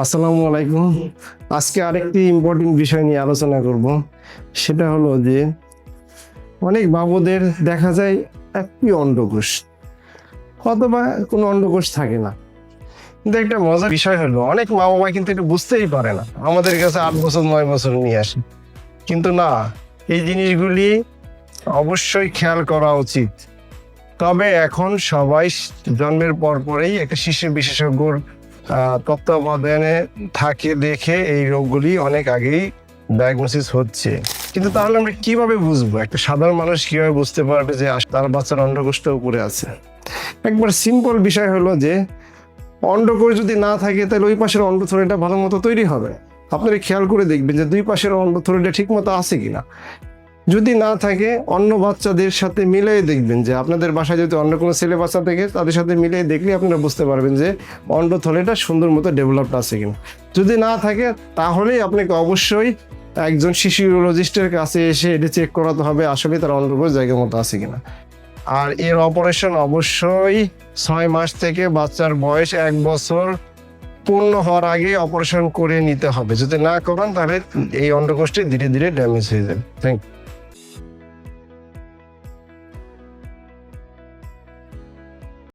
আসসালামু আলাইকুম। আজকে আরেকটি ইম্পর্টেন্ট বিষয় নিয়ে আলোচনা করব। সেটা হলো যে অনেক বাবুদের দেখা যায় একটি অন্ডকোষ অথবা কোনো অন্ডকোষ থাকে না। কিন্তু একটা মজার বিষয় হলো অনেক মা বাবা কিন্তু এটা বুঝতেই পারে না, আমাদের কাছে 8 বছর 9 বছর নিয়ে আসে। কিন্তু না, এই জিনিসগুলি অবশ্যই খেয়াল করা উচিত। তবে এখন সবাই জন্মের পরেই একটা শিশু বিশেষজ্ঞর তত্ত্বাবধানে থাকে দেখে এই রোগগুলি অনেক আগেই ডায়াগনোসিস হচ্ছে। কিন্তু তাহলে আমরা কিভাবে বুঝবো, একটা সাধারণ মানুষ কিভাবে বুঝতে পারবে যে তার বাচ্চার অন্ডকোষটা উপরে আছে? একবার সিম্পল বিষয় হলো যে অন্ডকোষ যদি না থাকে তাহলে ওই পাশের অন্ডথলিটা ভালো মতো তৈরি হবে। আপনারা খেয়াল করে দেখবেন যে দুই পাশের অন্ডথলিটা ঠিক মতো আছে কিনা। যদি না থাকে অন্য বাচ্চাদের সাথে মিলিয়ে দেখবেন, যে আপনাদের বাসায় যদি অন্য কোনো ছেলে বাচ্চা থাকে তাদের সাথে মিলিয়ে দেখলে আপনারা বুঝতে পারবেন যে অন্ডথলিটা সুন্দর মতো ডেভেলপড আছে কিনা। যদি না থাকে তাহলেই আপনাকে অবশ্যই একজন শিশু ইউরোলজিস্টের কাছে এসে এটা চেক করাতে হবে আসলে তার অন্ডকোষ জায়গা মতো আছে কিনা। আর এর অপারেশন অবশ্যই 6 মাস থেকে বাচ্চার বয়স 1 বছর পূর্ণ হওয়ার আগে অপারেশন করে নিতে হবে। যদি না করেন তাহলে এই অন্ডকোষটি ধীরে ধীরে ড্যামেজ হয়ে যাবে। Thank you.